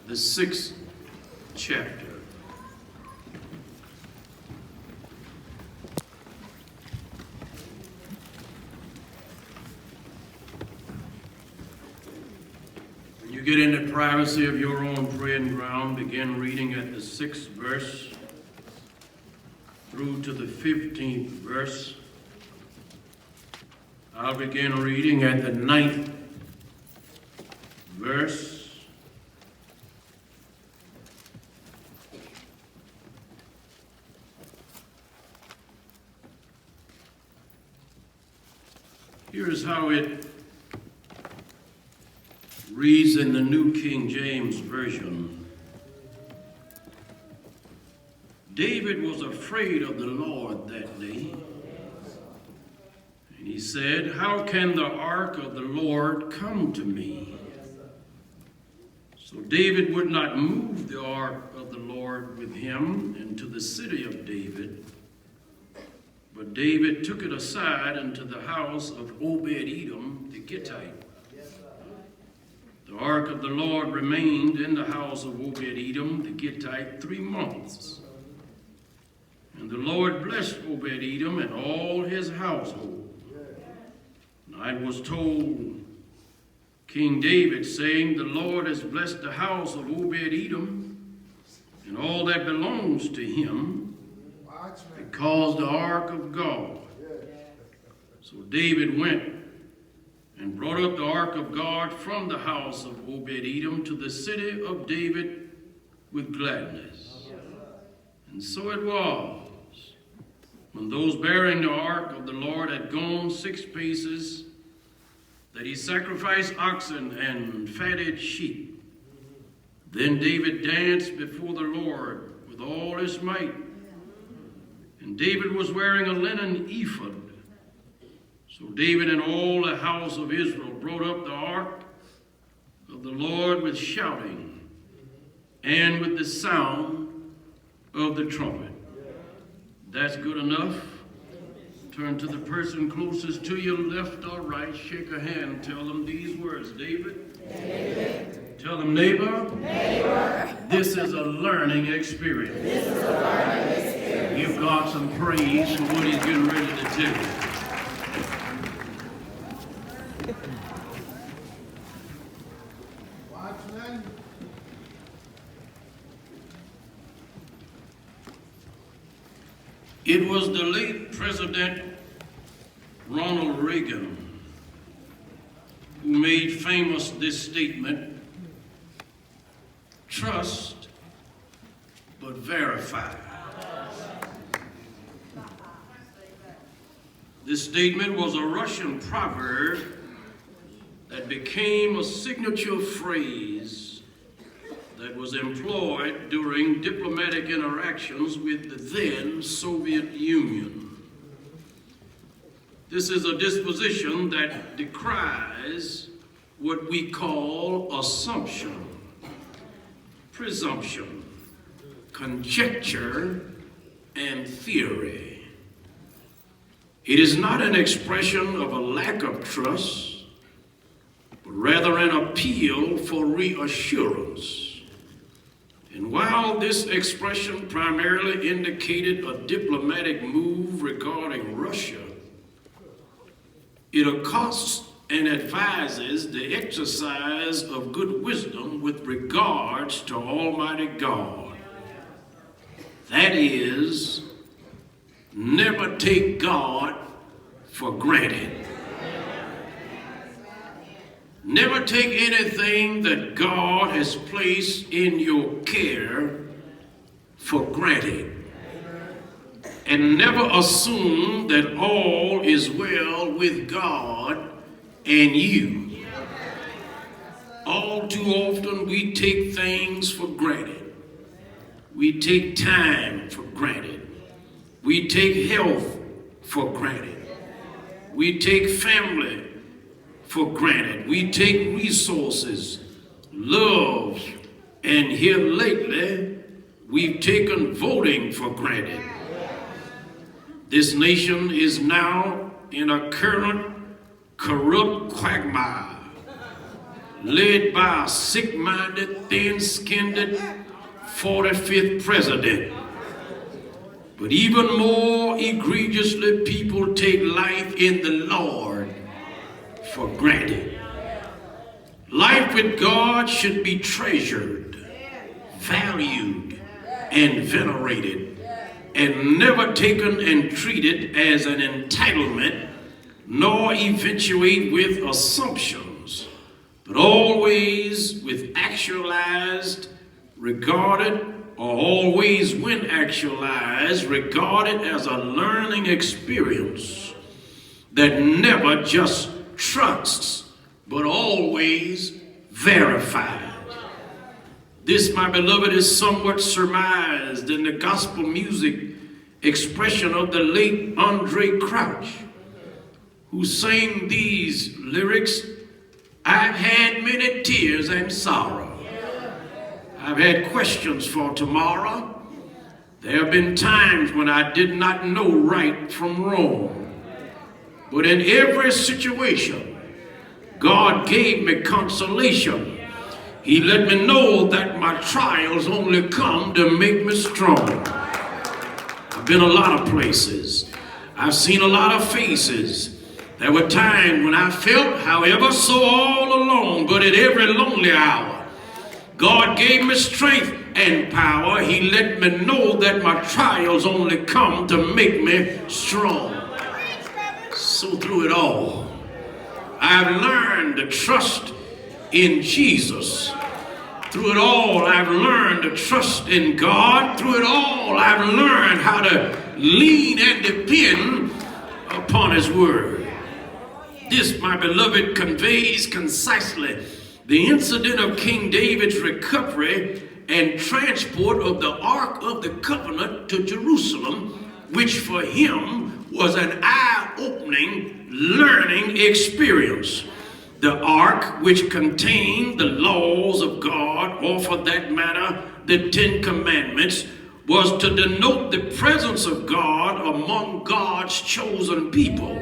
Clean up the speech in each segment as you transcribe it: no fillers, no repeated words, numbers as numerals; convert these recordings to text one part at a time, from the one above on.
the 6th chapter. When you get in the privacy of your own praying ground, begin reading at the 6th verse through to the 15th verse. I'll begin reading at the 9th verse. Here's how it reads in the New King James Version. David was afraid of the Lord that day. And he said, "How can the ark of the Lord come to me?" So David would not move the ark of the Lord with him into the city of David. But David took it aside into the house of Obed-Edom the Gittite. The ark of the Lord remained in the house of Obed-Edom the Gittite 3 months. And the Lord blessed Obed-Edom and all his household. And it was told King David, saying, "The Lord has blessed the house of Obed-Edom and all that belongs to him, because the ark of God." So David went and brought up the ark of God from the house of Obed-Edom to the city of David with gladness. And so it was, when those bearing the ark of the Lord had gone 6 paces, that he sacrificed oxen and fatted sheep. Then David danced before the Lord with all his might. And David was wearing a linen ephod. So David and all the house of Israel brought up the ark of the Lord with shouting and with the sound of the trumpet. That's good enough. Turn to the person closest to you, left or right, shake a hand, tell them these words. David. David. Tell them, neighbor. Neighbor. This is a learning experience. This is a learning experience. Give God some praise for what he's getting ready to tell you. Watchman. It was the late President Ronald Reagan who made famous this statement: "Trust but verify." This statement was a Russian proverb that became a signature phrase that was employed during diplomatic interactions with the then Soviet Union. This is a disposition that decries what we call assumption, presumption, conjecture, and theory. It is not an expression of a lack of trust, but rather an appeal for reassurance. And while this expression primarily indicated a diplomatic move regarding Russia, it accosts and advises the exercise of good wisdom with regards to Almighty God. That is, never take God for granted. Never take anything that God has placed in your care for granted. And never assume that all is well with God and you. All too often we take things for granted. We take time for granted. We take health for granted. We take family for granted. We take resources, love, and here lately, we've taken voting for granted. This nation is now in a current corrupt quagmire, led by a sick-minded, thin-skinned 45th president. But even more egregiously, people take life in the Lord for granted. Life with God should be treasured, valued, and venerated, and never taken and treated as an entitlement, nor eventuate with assumptions, but always with actualized, regarded, or always when actualized, regarded as a learning experience that never just trusts, but always verified. This, my beloved, is somewhat surmised in the gospel music expression of the late Andre Crouch, who sang these lyrics: I've had many tears and sorrow. I've had questions for tomorrow. There have been times when I did not know right from wrong. But in every situation, God gave me consolation. He let me know that my trials only come to make me strong. I've been a lot of places. I've seen a lot of faces. There were times when I felt, however, so all alone, but at every lonely hour, God gave me strength and power. He let me know that my trials only come to make me strong. So through it all, I've learned to trust in Jesus. Through it all, I've learned to trust in God. Through it all, I've learned how to lean and depend upon His Word. This, my beloved, conveys concisely the incident of King David's recovery and transport of the Ark of the Covenant to Jerusalem, which for him was an eye-opening learning experience. The Ark, which contained the laws of God, or for that matter, the 10 Commandments, was to denote the presence of God among God's chosen people.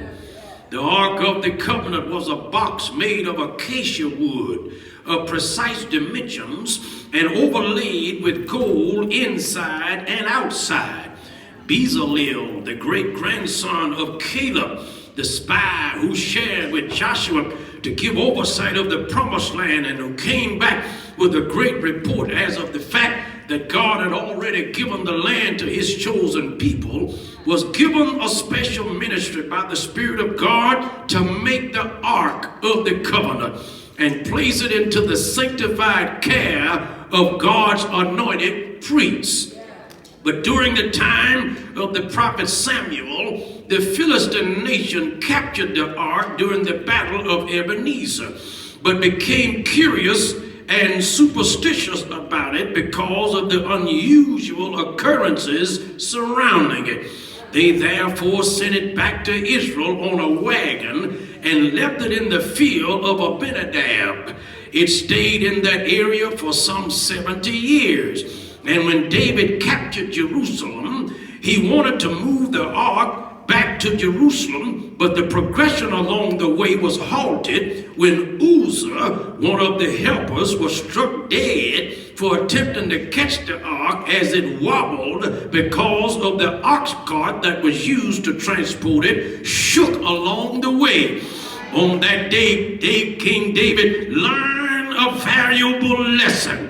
The Ark of the Covenant was a box made of acacia wood of precise dimensions and overlaid with gold inside and outside. Bezalel, the great-grandson of Caleb, the spy who shared with Joshua to give oversight of the promised land and who came back with a great report as of the fact that God had already given the land to His chosen people, was given a special ministry by the Spirit of God to make the Ark of the Covenant and place it into the sanctified care of God's anointed priests. But during the time of the prophet Samuel, the Philistine nation captured the ark during the battle of Ebenezer, but became curious and superstitious about it because of the unusual occurrences surrounding it. They therefore sent it back to Israel on a wagon and left it in the field of Abinadab. It stayed in that area for some 70 years. And when David captured Jerusalem, he wanted to move the ark back to Jerusalem, but the progression along the way was halted when Uzzah, one of the helpers, was struck dead for attempting to catch the ark as it wobbled because of the ox cart that was used to transport it shook along the way. On that day, King David learned a valuable lesson.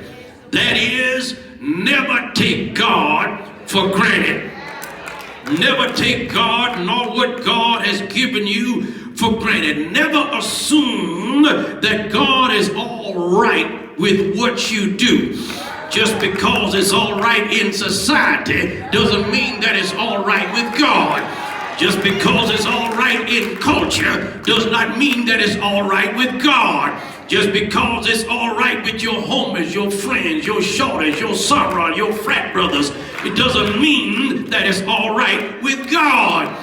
That is, never take God for granted. Never take God nor what God has given you for granted. Never assume that God is all right with what you do. Just because it's all right in society doesn't mean that it's all right with God. Just because it's all right in culture does not mean that it's all right with God. Just because it's all right with your homies, your friends, your shorties, your soror, your frat brothers, it doesn't mean that it's all right with God.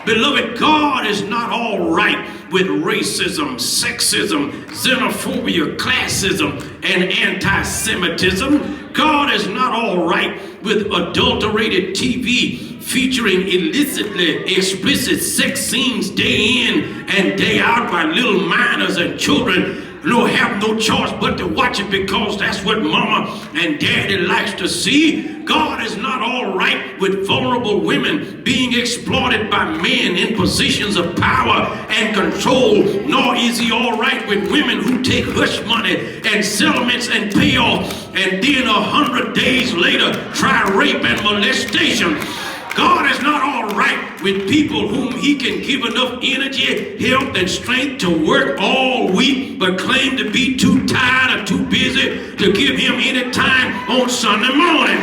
Beloved, God is not all right with racism, sexism, xenophobia, classism, and anti-Semitism. God is not all right with adulterated TV featuring illicitly explicit sex scenes day in and day out by little minors and children have no choice but to watch it because that's what mama and daddy likes to see. God is not all right with vulnerable women being exploited by men in positions of power and control, nor is he all right with women who take hush money and settlements and payoff and then 100 days later try rape and molestation. God is not all right with people whom he can give enough energy, health, and strength to work all week, but claim to be too tired or too busy to give him any time on Sunday morning.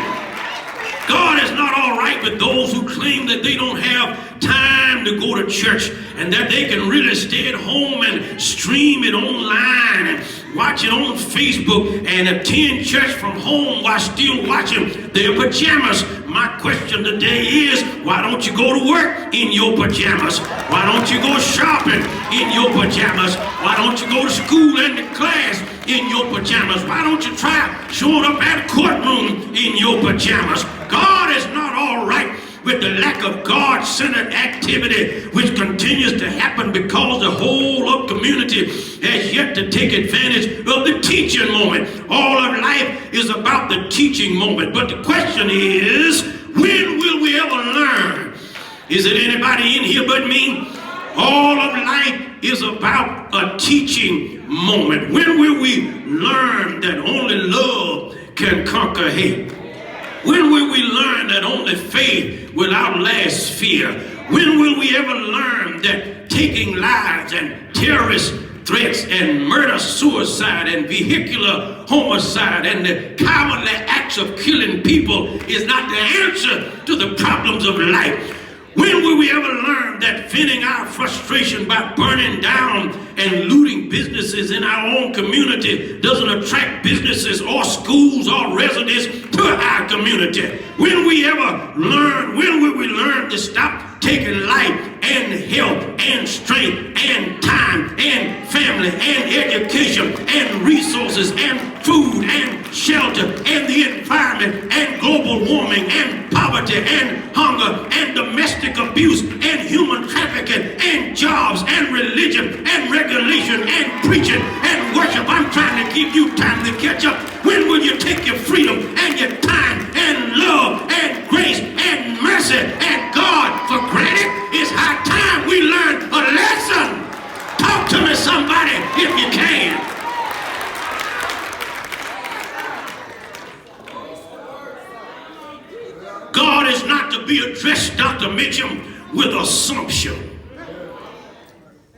God is not all right with those who claim that they don't have time to go to church and that they can really stay at home and stream it online and watch it on Facebook and attend church from home while still watching their pajamas. My question today is, why don't you go to work in your pajamas? Why don't you go shopping in your pajamas? Why don't you go to school and to class in your pajamas? Why don't you try showing up at a courtroom in your pajamas? God is not all right with the lack of God-centered activity which continues to happen because the whole of community has yet to take advantage of the teaching moment. All of life is about the teaching moment. But the question is, when will we ever learn? Is it anybody in here but me? All of life is about a teaching moment. When will we learn that only love can conquer hate? When will we learn that only faith will outlast fear? When will we ever learn that taking lives and terrorist threats and murder, suicide and vehicular homicide and the cowardly acts of killing people is not the answer to the problems of life? When will we ever learn that venting our frustration by burning down and looting businesses in our own community doesn't attract businesses or schools or residents to our community? When will we learn to stop taking life and health and strength and time and family and education and resources and food and shelter and the environment and global warming and poverty and hunger and domestic abuse and human trafficking and jobs and religion and regulation and preaching and worship? I'm trying to give you time to catch up. When will you take your freedom and your time and love and grace and mercy and God for granted? It's high time we learn a lesson. Talk to me, somebody, if you can. God is not to be addressed, Dr. Mitchum, with assumption.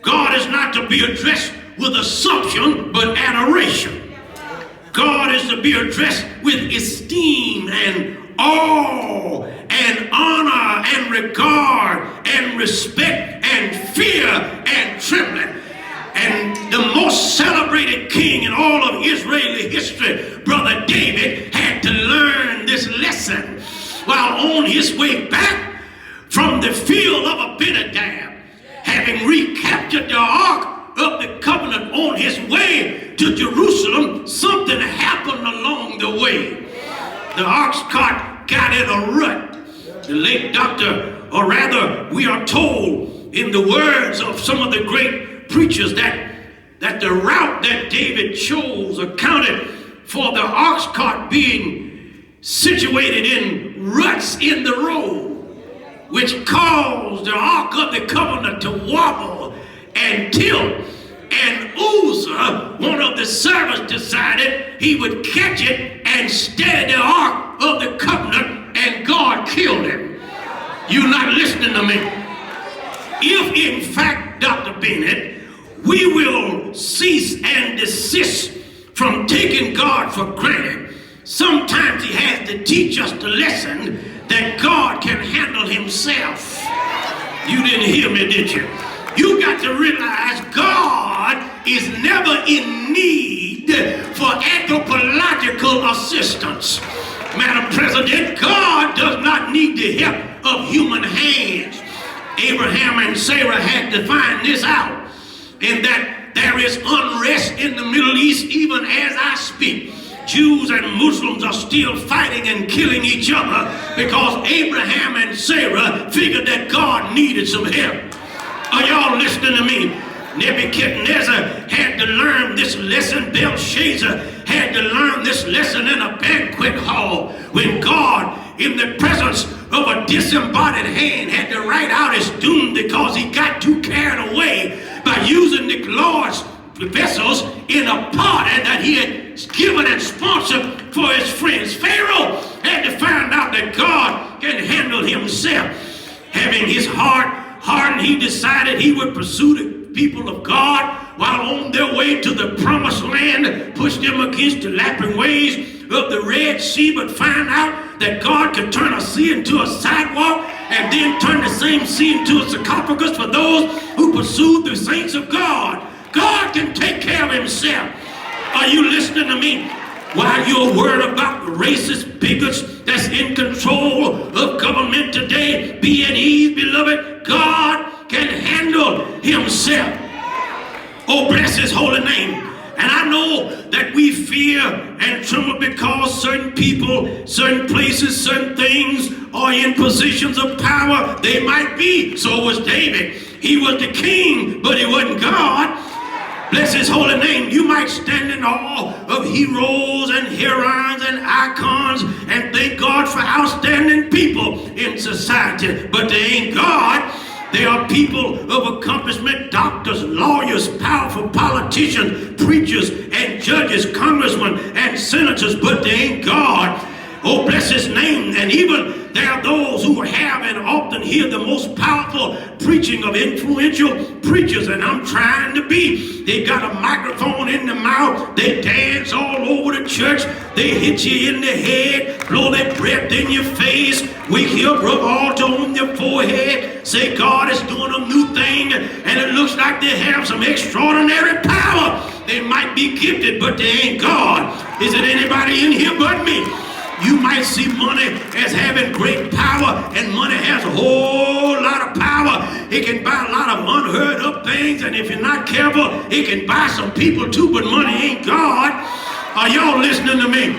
God is not to be addressed with assumption, but adoration. God is to be addressed with esteem and awe and honor and regard and respect and fear and trembling. And the most celebrated king in all of Israeli history, Brother David, had to learn this lesson while on his way back from the field of Abinadab, having recaptured the ark of the covenant. On his way to Jerusalem, something happened along the way. The ox cart got in a rut. The late doctor, or rather we are told in the words of some of the great preachers that the route that David chose accounted for the ox cart being situated in ruts in the road, which caused the ark of the covenant to wobble and tilt. And Uzzah, one of the servants, decided he would catch it and steady the ark of the covenant, and God killed him. You're not listening to me. If in fact, Dr. Bennett, we will cease and desist from taking God for granted, sometimes he has to teach us the lesson that God can handle himself. You didn't hear me, did you? You got to realize God is never in need for anthropological assistance. Madam President, God does not need the help of human hands. Abraham and Sarah had to find this out, and that there is unrest in the Middle East even as I speak. Jews and Muslims are still fighting and killing each other because Abraham and Sarah figured that God needed some help. Are y'all listening to me? Nebuchadnezzar had to learn this lesson. Belshazzar had to learn this lesson in a banquet hall when God, in the presence of a disembodied hand, had to write out his doom because he got too carried away by using the Lord's vessels in a party that he had given and sponsored for his friends. Pharaoh had to find out that God can handle himself. Having his heart hardened, he decided he would pursue the people of God while on their way to the promised land, push them against the lapping waves of the Red Sea, but find out that God could turn a sea into a sidewalk and then turn the same sea into a sarcophagus for those who pursued the saints of God. God can take care of himself. Are you listening to me? While you're worried about the racist bigots that's in control of government today, be at ease, beloved. God can handle himself. Oh, bless his holy name. And I know that we fear and tremble because certain people, certain places, certain things are in positions of power. They might be. So was David. He was the king, but he wasn't God. Bless his holy name. You might stand in awe of heroes and heroines and icons and thank God for outstanding people in society, but they ain't God. They are people of accomplishment, doctors, lawyers, powerful politicians, preachers, and judges, congressmen, and senators, but they ain't God. Oh, bless his name. And even there are those who have and often hear the most powerful preaching of influential preachers, and I'm trying to be. They got a microphone in the mouth. They dance all over the church. They hit you in the head, blow their breath in your face, wake you up, rub altar on your forehead, say God is doing a new thing, and it looks like they have some extraordinary power. They might be gifted, but they ain't God. Is it anybody in here but me? You might see money as having great power, and money has a whole lot of power. It can buy a lot of unheard of things, and if you're not careful, it can buy some people too, but money ain't God. Are y'all listening to me?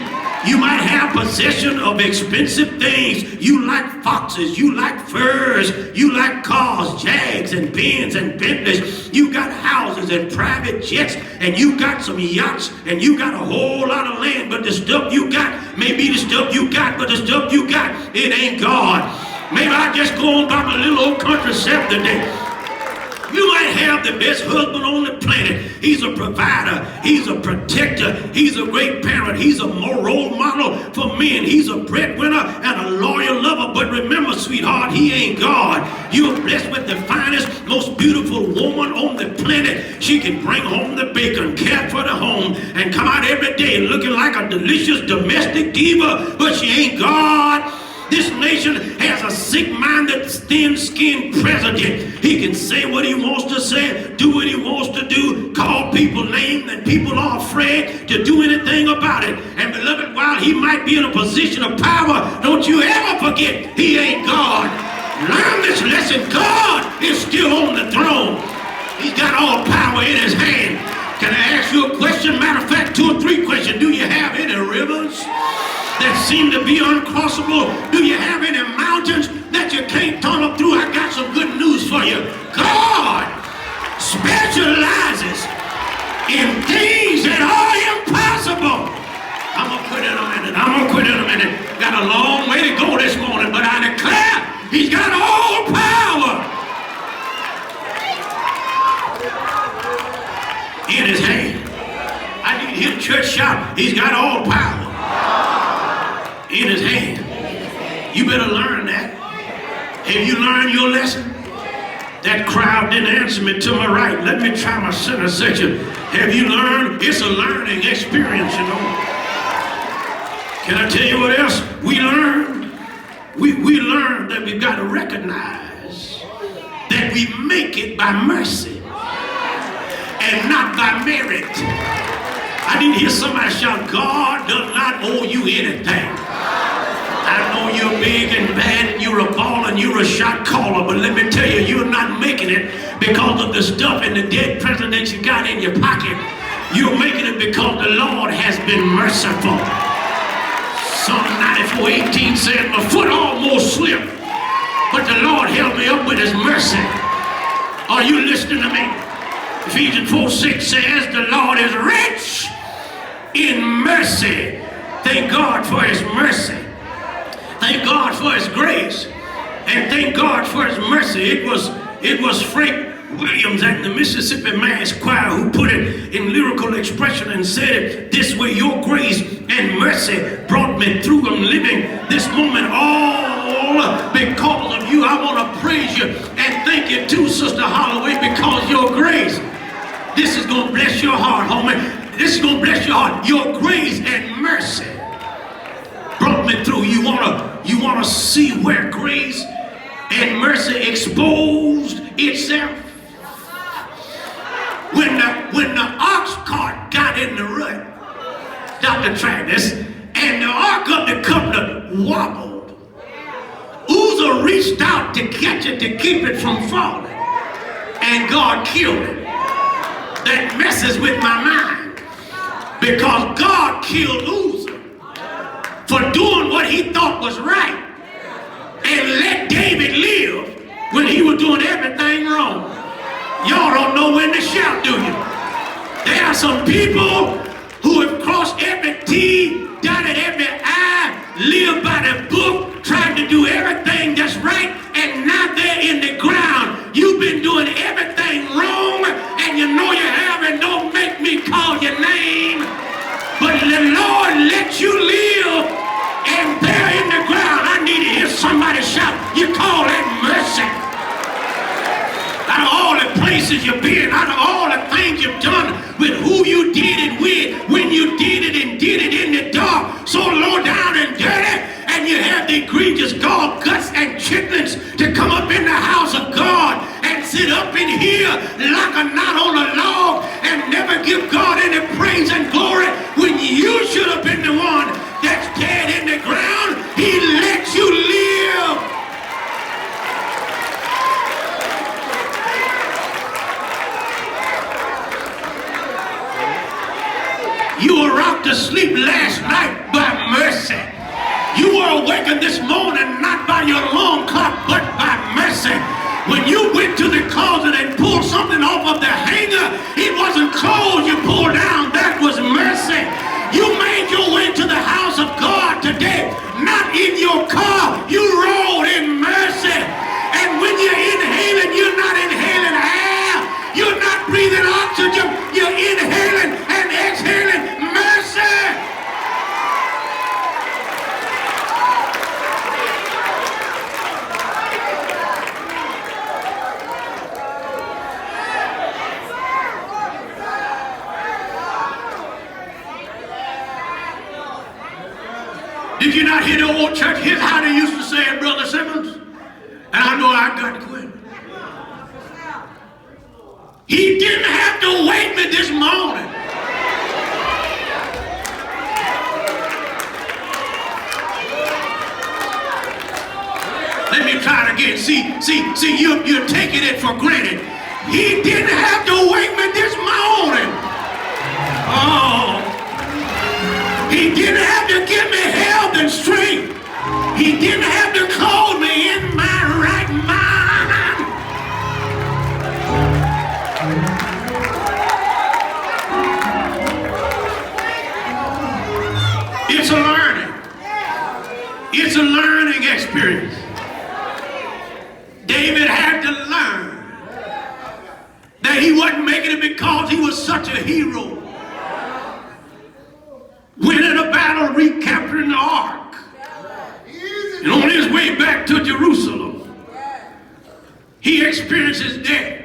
You might have possession of expensive things. You like foxes, you like furs, you like cars, Jags and Benz and Bentleys. You got houses and private jets, and you got some yachts, and you got a whole lot of land, but the stuff you got may be the stuff you got, but the stuff you got, it ain't God. Maybe I just go on by my little old country self today. You might have the best husband on the planet. He's a provider. He's a protector. He's a great parent. He's a role model for men. He's a breadwinner and a loyal lover. But remember, sweetheart, he ain't God. You're blessed with the finest, most beautiful woman on the planet. She can bring home the bacon, care for the home, and come out every day looking like a delicious domestic diva. But she ain't God. This nation has a sick-minded, thin-skinned president. He can say what he wants to say, do what he wants to do, call people names, and people are afraid to do anything about it. And beloved, while he might be in a position of power, don't you ever forget he ain't God. Learn this lesson. God is still on the throne. He's got all power in his hand. Can I ask you a question? Matter of fact, 2 or 3 questions. Do you have any rivers that seem to be uncrossable? Do you have any mountains that you can't tunnel through? I got some good news for you. God specializes in things that are impossible. I'm going to quit in a minute. Got a long way to go this morning, but I declare he's got all power in his hand. I need to hear the church shout, he's got all power in his hand. You better learn that. Have you learned your lesson? That crowd didn't answer me to my right. Let me try my center section. Have you learned? It's a learning experience, you know. Can I tell you what else we learned? We learned that we've got to recognize that we make it by mercy and not by merit. I need to hear somebody shout, God does not owe you anything. I know you're big and bad, and you're a baller, and you're a shot caller, but let me tell you, you're not making it because of the stuff and the dead presidents you got in your pocket. You're making it because the Lord has been merciful. Psalm 94:18 said, my foot almost slipped, but the Lord held me up with his mercy. Are you listening to me? Ephesians 4:6 says, the Lord is rich in mercy. Thank God for his mercy. Thank God for his grace. And thank God for his mercy. It was Frank Williams at the Mississippi Mass Choir who put it in lyrical expression and said it this way: your grace and mercy brought me through. I'm living this moment all because of you. I want to praise you and thank you too, Sister Holloway, because your grace, this is going to bless your heart, homie. This is going to bless your heart. Your grace and mercy brought me through. You want to see where grace and mercy exposed itself? When the ox cart got in the rut, Dr. Travis, and the Ark of the Covenant wobbled, Uzzah reached out to catch it to keep it from falling, and God killed it. That messes with my mind, because God killed Uzzah for doing what he thought was right and let David live when he was doing everything wrong. Y'all don't know when to shout, do you? There are some people who have crossed every T, dotted every I, lived by the book, tried to do everything that's right, and now they're in the ground. You've been doing everything wrong, and you know you have, and don't make me call your name. But the Lord let you live, and they're in the ground. I need to hear somebody shout, you call that mercy. Out of all the places you've been, out of all the things you've done, with who you did it with, when you did it and did it in the dark, so low down and dirty, and you have the egregious gall guts and chitlins to come up in the house of God and sit up in here like a knot on a log and never give God any praise and glory when you should have been the one that's dead in the ground. He lets you live. You were rocked to sleep last night by mercy. You were awakened this morning not by your alarm clock, but by mercy. When you went to the closet and pulled something off of the hanger, it wasn't clothes you pulled down, that was mercy. You made your way to the house of God today, not in your car, you rode in mercy. And when you're inhaling, you're not inhaling air, you're not breathing oxygen, you're inhaling and exhaling mercy. Did you not hear the old church? Here's how they used to say it, Brother Simmons. And I know I got to quit. He didn't have to wake me this morning. Let me try it again. See, you're taking it for granted. He didn't have to wake me this morning. Oh. He didn't have to give me health and strength. He didn't have to clothe me in my right mind. It's a learning. It's a learning experience. David had to learn that he wasn't making it because he was such a hero. Winning a battle, recapturing the ark, and on his way back to Jerusalem, he experiences death.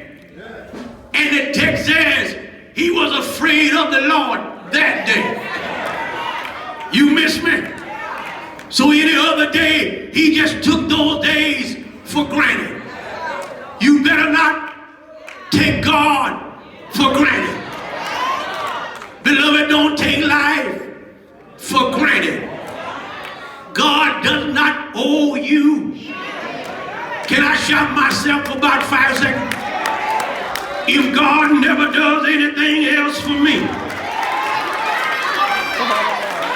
And the text says he was afraid of the Lord that day. You miss me? So any other day, he just took those days for granted. You better not take God for granted. Beloved, don't take life for granted. God does not owe you. Can I shout myself for about 5 seconds? If God never does anything else for me,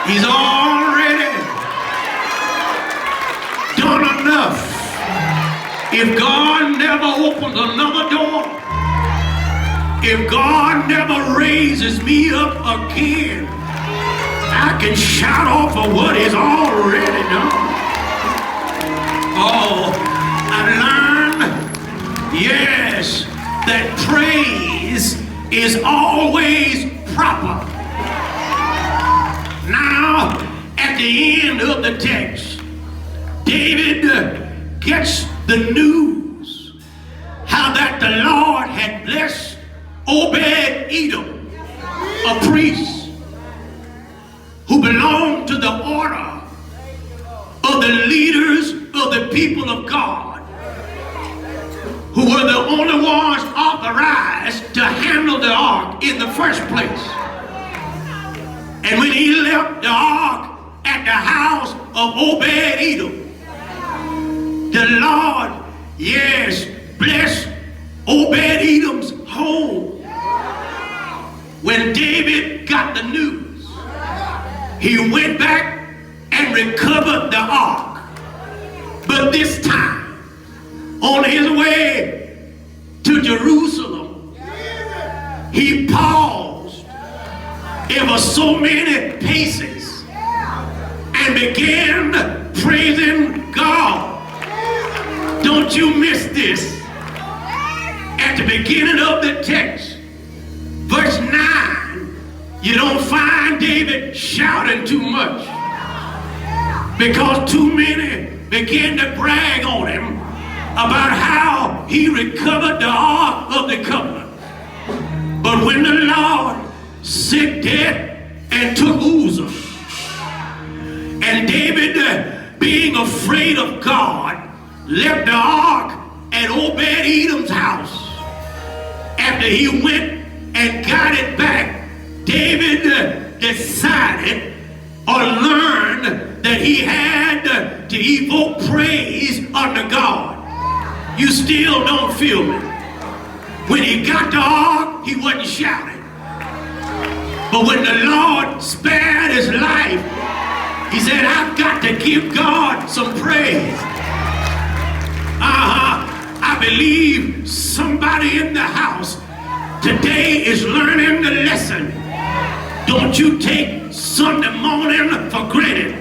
he's already done enough. If God never opens another door, If God never raises me up again, I can shout off of what is already done. Oh, I learned, yes, that praise is always proper. Now, at the end of the text, David gets the news how that the Lord had blessed Obed-Edom, a priest who belonged to the order of the leaders of the people of God, who were the only ones authorized to handle the ark in the first place. And when he left the ark at the house of Obed-Edom, the Lord, yes, blessed Obed-Edom's home. When David got the news, he went back and recovered the ark. But this time, on his way to Jerusalem, he paused ever so many paces and began praising God. Don't you miss this. At the beginning of the text, verse 9, you don't find David shouting too much, because too many began to brag on him about how he recovered the ark of the covenant. But when the Lord sent death and took Uzzah, and David, being afraid of God, left the ark at Obed-Edom's house. After he went and got it back, David decided or learned that he had to evoke praise unto God. You still don't feel me. When he got the ark, he wasn't shouting. But when the Lord spared his life, he said, I've got to give God some praise. I believe somebody in the house today is learning the lesson. Don't you take Sunday morning for granted.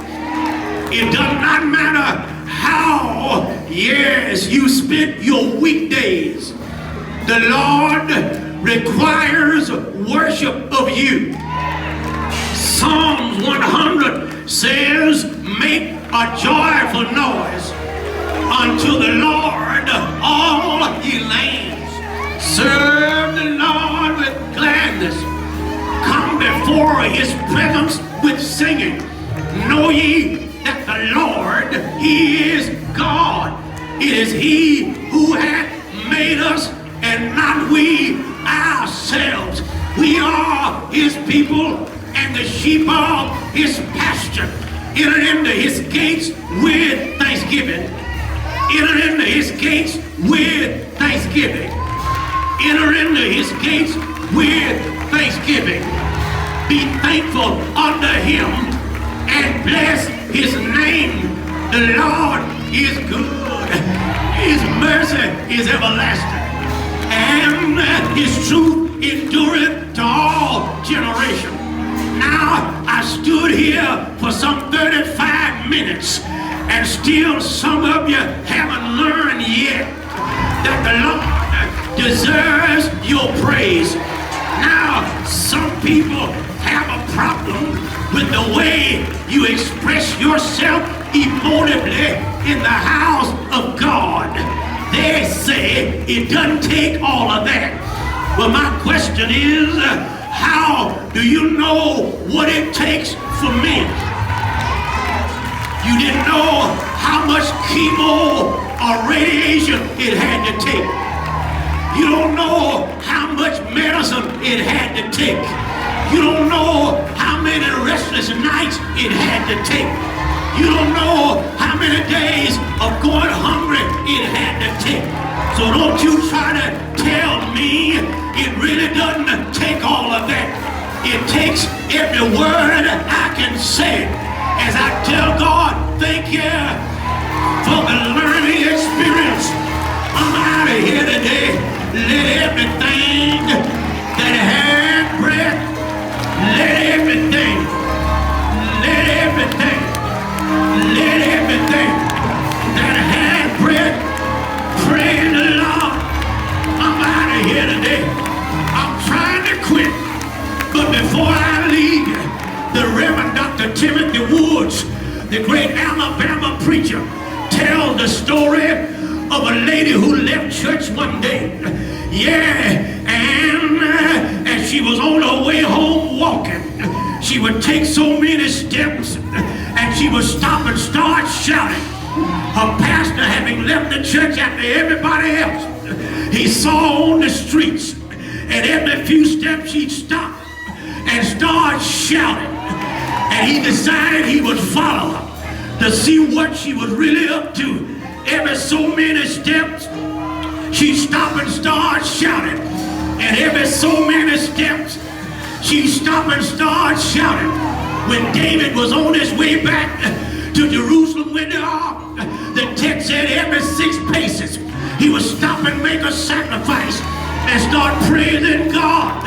It does not matter how, yes, you spent your weekdays. The Lord requires worship of you. Psalms 100 says, make a joyful noise unto the Lord, all ye lands. Serve the Lord with gladness. Come before his presence with singing. Know ye that the Lord, he is God. It is he who hath made us, and not we ourselves. We are his people and the sheep of his pasture. Enter into his gates with thanksgiving. Enter into his gates with thanksgiving. Enter into his gates with thanksgiving. Be thankful unto him and bless his name. The Lord is good. His mercy is everlasting. And his truth endureth to all generations. Now, I stood here for some 35 minutes, and still some of you haven't learned yet that the Lord deserves your praise. Now, some people have a problem with the way you express yourself emotively in the house of God. They say it doesn't take all of that. Well, my question is, how do you know what it takes for men? You didn't know how much chemo or radiation it had to take. You don't know how much medicine it had to take. You don't know how many restless nights it had to take. You don't know how many days of going hungry it had to take. So don't you try to tell me it really doesn't take all of that. It takes every word I can say as I tell God, thank you for the learning experience. I'm out of here today. Let everything Woods, the great Alabama preacher, tells the story of a lady who left church one day. Yeah, and as she was on her way home walking, she would take so many steps and she would stop and start shouting. Her pastor, having left the church after everybody else, he saw on the streets, and every few steps she'd stop and start shouting. And he decided he would follow her to see what she was really up to. Every so many steps, she'd stop and start shouting. And every so many steps, she'd stop and start shouting. When David was on his way back to Jerusalem with the ark, the text said every 6 paces, he would stop and make a sacrifice and start praising God.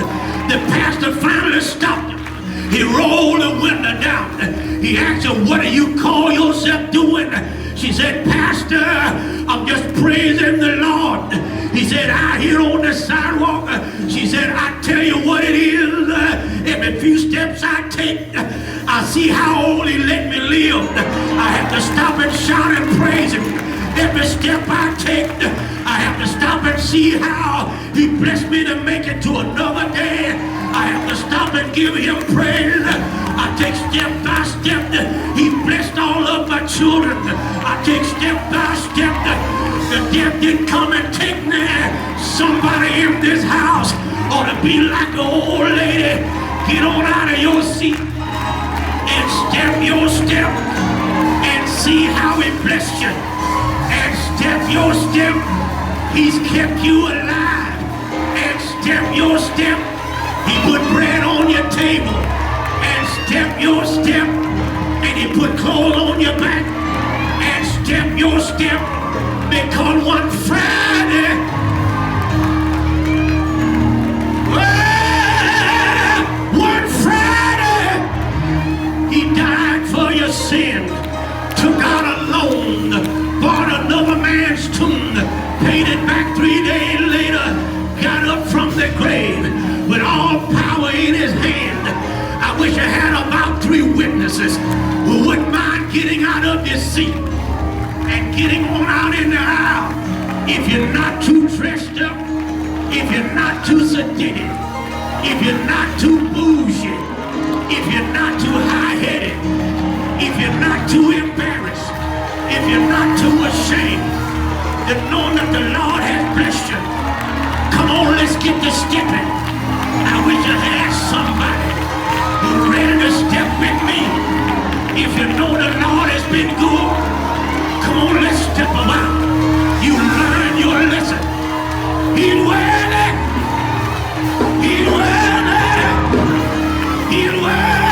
The pastor finally stopped him. He rolled the window down. He asked her, "What do you call yourself doing?" She said, "Pastor, I'm just praising the Lord." He said, "Out here on the sidewalk." She said, "I tell you what it is. Every few steps I take, I see how old he let me live. I have to stop and shout and praise him. Every step I take, I have to stop and see how he blessed me to make it to another day. I have to stop and give him praise. I take step by step. He blessed all of my children. I take step by step. The death didn't come and take me. Somebody in this house ought to be like the old lady. Get on out of your seat and step your step and see how he blessed you. And step your step, he's kept you alive. And step your step, he put bread on your table. And step your step, and he put clothes on your back. And step your step, because one Friday, one Friday, he died for your sin, took out a loan, bought another man's tomb, paid it back 3 days later, got up from the grave with all power in his hand. I wish I had about 3 witnesses who wouldn't mind getting out of your seat and getting on out in the aisle. If you're not too dressed up, if you're not too sedated, if you're not too bougie, if you're not too high-headed, if you're not too embarrassed, if you're not too ashamed, then knowing that the Lord has blessed you. Come on, let's get to stepping. I wish I had somebody who's ready to step with me. If you know the Lord has been good, come on, let's step out. You learn your lesson. He's worthy. He's worthy. He's worthy.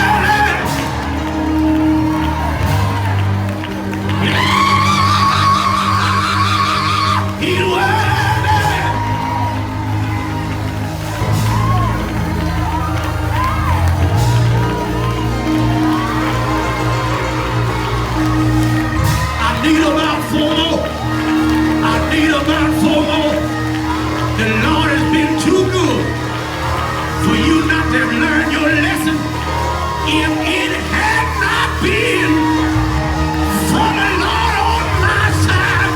He's worthy. I need about 4 more. I need about 4 more. The Lord has been too good for you not to have learned your lesson. If it had not been for the Lord on my side,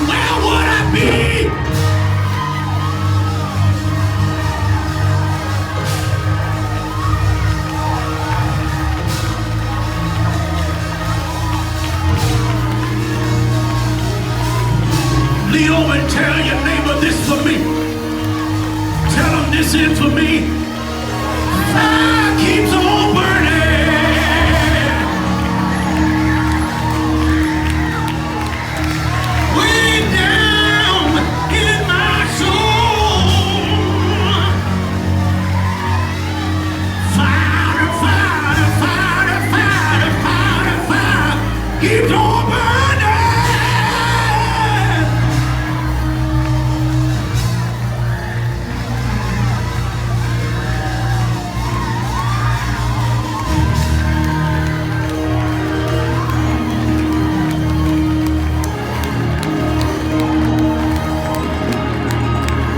where would I be? Lean over and tell your neighbor, this for me. Tell them this is for me. Fire keeps on